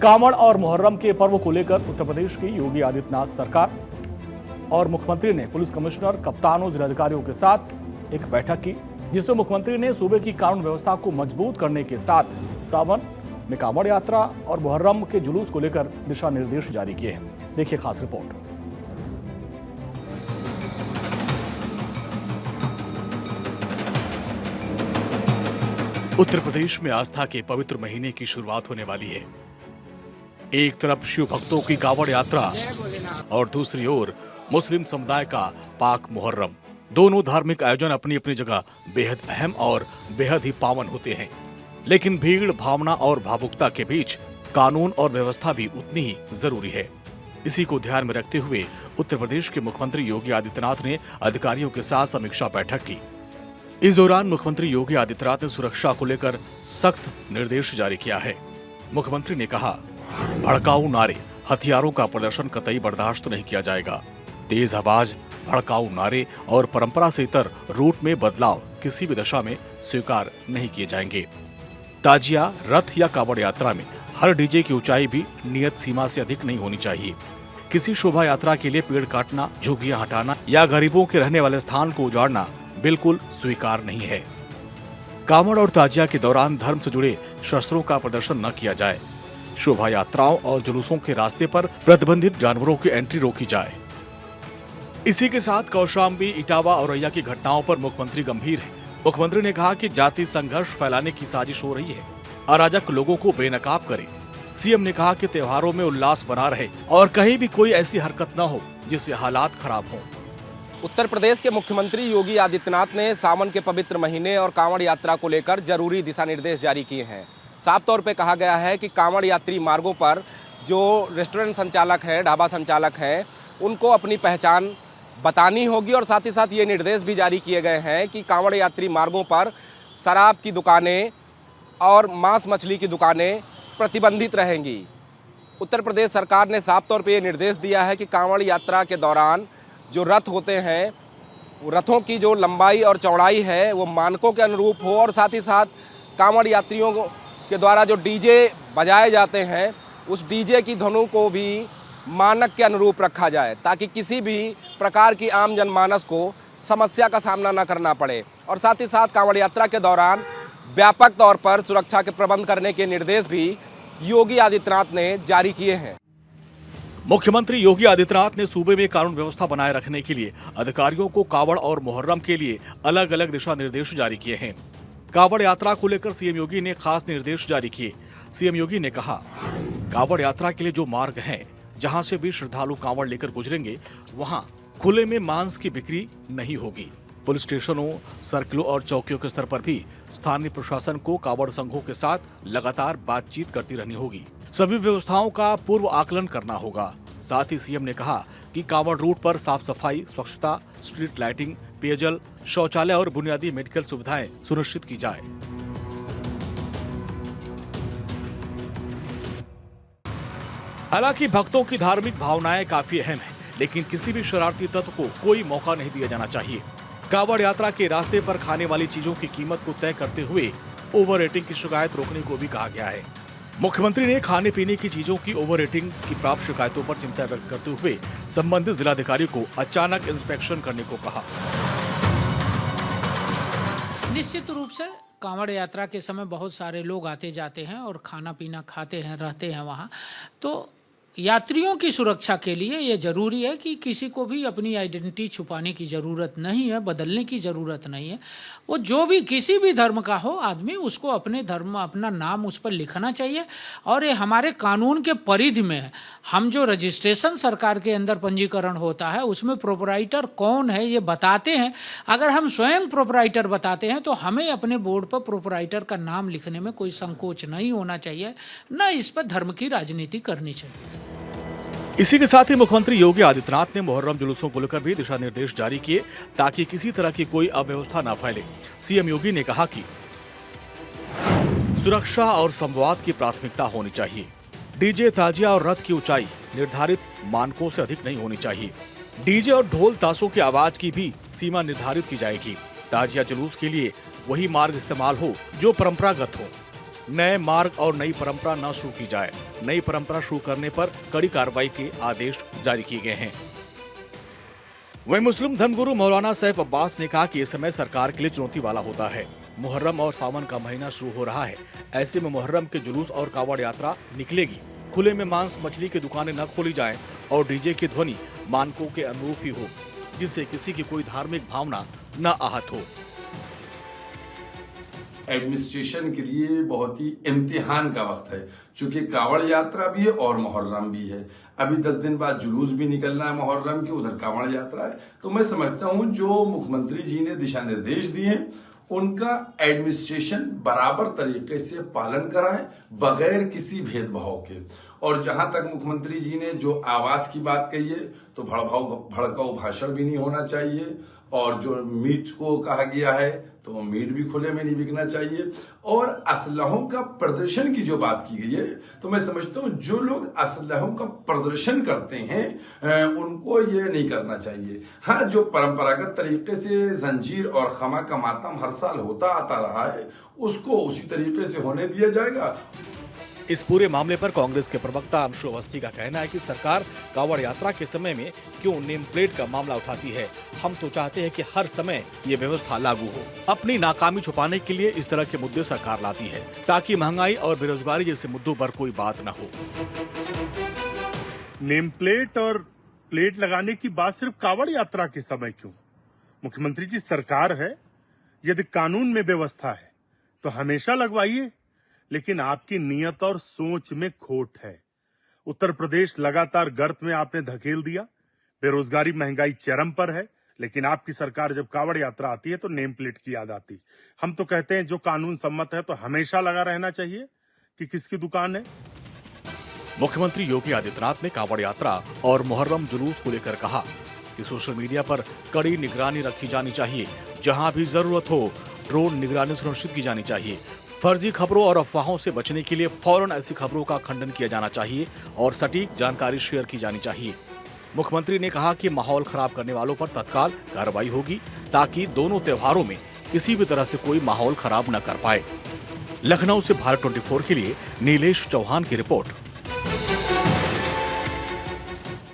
कांवड़ और मुहर्रम के पर्व को लेकर उत्तर प्रदेश की योगी आदित्यनाथ सरकार और मुख्यमंत्री ने पुलिस कमिश्नर, कप्तानों, जिलाधिकारियों के साथ एक बैठक की, जिसमें मुख्यमंत्री ने सूबे की कानून व्यवस्था को मजबूत करने के साथ सावन में कांवड़ यात्रा और मुहर्रम के जुलूस को लेकर दिशा निर्देश जारी किए हैं। देखिए खास रिपोर्ट। उत्तर प्रदेश में आस्था के पवित्र महीने की शुरुआत होने वाली है। एक तरफ शिव भक्तों की कांवड़ यात्रा और दूसरी ओर मुस्लिम समुदाय का पाक मुहर्रम। दोनों धार्मिक आयोजन अपनी अपनी जगह बेहद अहम और बेहद ही पावन होते हैं, लेकिन भीड़, भावना और भावुकता के बीच कानून और व्यवस्था भी उतनी ही जरूरी है। इसी को ध्यान में रखते हुए उत्तर प्रदेश के मुख्यमंत्री योगी आदित्यनाथ ने अधिकारियों के साथ समीक्षा बैठक की। इस दौरान मुख्यमंत्री योगी आदित्यनाथ ने सुरक्षा को लेकर सख्त निर्देश जारी किया है। मुख्यमंत्री ने कहा, भड़काऊ नारे, हथियारों का प्रदर्शन कतई बर्दाश्त नहीं किया जाएगा। तेज आवाज, भड़काऊ नारे और परंपरा से इतर रूट में बदलाव किसी भी दशा में स्वीकार नहीं किए जाएंगे। ताजिया, रथ या कांवड़ यात्रा में हर डीजे की ऊंचाई भी नियत सीमा से अधिक नहीं होनी चाहिए। किसी शोभा यात्रा के लिए पेड़ काटना, झुग्गियां हटाना या गरीबों के रहने वाले स्थान को उजाड़ना बिल्कुल स्वीकार नहीं है। कांवड़ और ताजिया के दौरान धर्म से जुड़े शस्त्रों का प्रदर्शन न किया जाए। शोभा यात्राओं और जुलूसों के रास्ते पर प्रतिबंधित जानवरों की एंट्री रोकी जाए। इसी के साथ कौशाम्बी, इटावा और औरैया की घटनाओं पर मुख्यमंत्री गंभीर है। मुख्यमंत्री ने कहा कि जाति संघर्ष फैलाने की साजिश हो रही है, अराजक लोगों को बेनकाब करे। सीएम ने कहा कि त्योहारों में उल्लास बना रहे और कहीं भी कोई ऐसी हरकत न हो जिससे हालात खराब हों। उत्तर प्रदेश के मुख्यमंत्री योगी आदित्यनाथ ने सावन के पवित्र महीने और कांवड़ यात्रा को लेकर जरूरी दिशा निर्देश जारी किए हैं। साफ तौर पे कहा गया है कि कांवड़ यात्री मार्गों पर जो रेस्टोरेंट संचालक हैं, ढाबा संचालक हैं, उनको अपनी पहचान बतानी होगी और साथ ही साथ ये निर्देश भी जारी किए गए हैं कि कांवड़ यात्री मार्गों पर शराब की दुकानें और मांस मछली की दुकानें प्रतिबंधित रहेंगी। उत्तर प्रदेश सरकार ने साफ तौर पे ये निर्देश दिया है कि कांवड़ यात्रा के दौरान जो रथ होते हैं, रथों की जो लंबाई और चौड़ाई है वो मानकों के अनुरूप हो और साथ ही साथ कांवड़ यात्रियों के द्वारा जो डीजे बजाए जाते हैं उस डीजे की धुनों को भी मानक के अनुरूप रखा जाए, ताकि किसी भी प्रकार की आम जनमानस को समस्या का सामना न करना पड़े। और साथ ही साथ कांवड़ यात्रा के दौरान व्यापक तौर पर सुरक्षा के प्रबंध करने के निर्देश भी योगी आदित्यनाथ ने जारी किए हैं। मुख्यमंत्री योगी आदित्यनाथ ने सूबे में कानून व्यवस्था बनाए रखने के लिए अधिकारियों को कांवड़ और मुहर्रम के लिए अलग अलग दिशा निर्देश जारी किए हैं। कांवड़ यात्रा को लेकर सीएम योगी ने खास निर्देश जारी किए। सीएम योगी ने कहा, कांवड़ यात्रा के लिए जो मार्ग हैं, जहां से भी श्रद्धालु कांवड़ लेकर गुजरेंगे, वहां खुले में मांस की बिक्री नहीं होगी। पुलिस स्टेशनों, सर्किलों और चौकियों के स्तर पर भी स्थानीय प्रशासन को कांवड़ संघों के साथ लगातार बातचीत करती रहनी होगी। सभी व्यवस्थाओं का पूर्व आकलन करना होगा। साथ ही सीएम ने कहा कि कांवड़ रूट पर साफ सफाई, स्वच्छता, स्ट्रीट लाइटिंग, पेयजल, शौचालय और बुनियादी मेडिकल सुविधाएं सुनिश्चित की जाए। हालांकि भक्तों की धार्मिक भावनाएं काफी अहम हैं, लेकिन किसी भी शरारती तत्व को कोई मौका नहीं दिया जाना चाहिए। कांवड़ यात्रा के रास्ते पर खाने वाली चीजों की कीमत को तय करते हुए ओवर रेटिंग की शिकायत रोकने को भी कहा गया है। मुख्यमंत्री ने खाने पीने की चीजों की ओवर रेटिंग की प्राप्त शिकायतों पर चिंता व्यक्त करते हुए संबंधित जिलाधिकारी को अचानक इंस्पेक्शन करने को कहा। निश्चित रूप से कांवड़ यात्रा के समय बहुत सारे लोग आते जाते हैं और खाना पीना खाते हैं, रहते हैं वहाँ। तो यात्रियों की सुरक्षा के लिए ये जरूरी है कि किसी को भी अपनी आइडेंटिटी छुपाने की ज़रूरत नहीं है, बदलने की ज़रूरत नहीं है। वो जो भी किसी भी धर्म का हो आदमी, उसको अपने धर्म, अपना नाम उस पर लिखना चाहिए। और ये हमारे कानून के परिधि में है। हम जो रजिस्ट्रेशन सरकार के अंदर पंजीकरण होता है उसमें प्रोपराइटर कौन है ये बताते हैं। अगर हम स्वयं प्रोपराइटर बताते हैं तो हमें अपने बोर्ड पर प्रोपराइटर का नाम लिखने में कोई संकोच नहीं होना चाहिए, न इस पर धर्म की राजनीति करनी चाहिए। इसी के साथ ही मुख्यमंत्री योगी आदित्यनाथ ने मुहर्रम जुलूसों को लेकर भी दिशा निर्देश जारी किए, ताकि किसी तरह की कोई अव्यवस्था न फैले। सीएम योगी ने कहा कि सुरक्षा और संवाद की प्राथमिकता होनी चाहिए। डीजे, ताजिया और रथ की ऊंचाई निर्धारित मानकों से अधिक नहीं होनी चाहिए। डीजे और ढोल ताशों की आवाज की भी सीमा निर्धारित की जाएगी। ताजिया जुलूस के लिए वही मार्ग इस्तेमाल हो जो परंपरागत हो। नए मार्ग और नई परंपरा न शुरू की जाए। नई परंपरा शुरू करने पर कड़ी कार्रवाई के आदेश जारी किए गए हैं। वहीं मुस्लिम धर्मगुरु मौलाना सैफ अब्बास ने कहा कि इस समय सरकार के लिए चुनौती वाला होता है। मुहर्रम और सावन का महीना शुरू हो रहा है। ऐसे में मुहर्रम के जुलूस और कावड़ यात्रा निकलेगी। खुले में मांस मछली की दुकानें न खोली जाएं और डीजे की ध्वनि मानकों के अनुरूप ही हो, जिससे किसी की कोई धार्मिक भावना न आहत हो। एडमिनिस्ट्रेशन के लिए बहुत ही इम्तिहान का वक्त है, चूंकि कावड़ यात्रा भी है और मुहर्रम भी है। अभी 10 दिन बाद जुलूस भी निकलना है मुहर्रम के, उधर कावड़ यात्रा है। तो मैं समझता हूं जो मुख्यमंत्री जी ने दिशा निर्देश दिए हैं उनका एडमिनिस्ट्रेशन बराबर तरीके से पालन कराए बगैर किसी भेदभाव के। और जहां तक मुख्यमंत्री जी ने जो आवास की बात कही है तो भड़काऊ भाषण भी नहीं होना चाहिए। और जो मीट को कहा गया है तो मीट भी खुले में नहीं बिकना चाहिए। और असलहों का प्रदर्शन की जो बात की गई है तो मैं समझता हूं जो लोग असलहों का प्रदर्शन करते हैं उनको ये नहीं करना चाहिए। हाँ, जो परंपरागत तरीके से जंजीर और खमा का मातम हर साल होता आता रहा है उसको उसी तरीके से होने दिया जाएगा। इस पूरे मामले पर कांग्रेस के प्रवक्ता अंशु अवस्थी का कहना है कि सरकार कावड़ यात्रा के समय में क्यों नेम प्लेट का मामला उठाती है। हम तो चाहते हैं कि हर समय ये व्यवस्था लागू हो। अपनी नाकामी छुपाने के लिए इस तरह के मुद्दे सरकार लाती है ताकि महंगाई और बेरोजगारी जैसे मुद्दों पर कोई बात न हो। नेम प्लेट और प्लेट लगाने की बात सिर्फ कावड़ यात्रा के समय क्यों? मुख्यमंत्री जी सरकार है, यदि कानून में व्यवस्था है तो हमेशा लगवाइए, लेकिन आपकी नीयत और सोच में खोट है। उत्तर प्रदेश लगातार गर्त में आपने धकेल दिया, बेरोजगारी महंगाई चरम पर है, लेकिन आपकी सरकार जब कावड़ यात्रा आती है तो नेम प्लेट की याद आती। हम तो कहते हैं जो कानून सम्मत है तो हमेशा लगा रहना चाहिए कि किसकी दुकान है। मुख्यमंत्री योगी आदित्यनाथ ने कावड़ यात्रा और मुहर्रम जुलूस को लेकर कहा कि सोशल मीडिया पर कड़ी निगरानी रखी जानी चाहिए। जहां भी जरूरत हो ड्रोन निगरानी सुनिश्चित की जानी चाहिए। फर्जी खबरों और अफवाहों से बचने के लिए फौरन ऐसी खबरों का खंडन किया जाना चाहिए और सटीक जानकारी शेयर की जानी चाहिए। मुख्यमंत्री ने कहा कि माहौल खराब करने वालों पर तत्काल कार्रवाई होगी ताकि दोनों त्योहारों में किसी भी तरह से कोई माहौल खराब न कर पाए। लखनऊ से भारत 24 के लिए नीलेश चौहान की रिपोर्ट।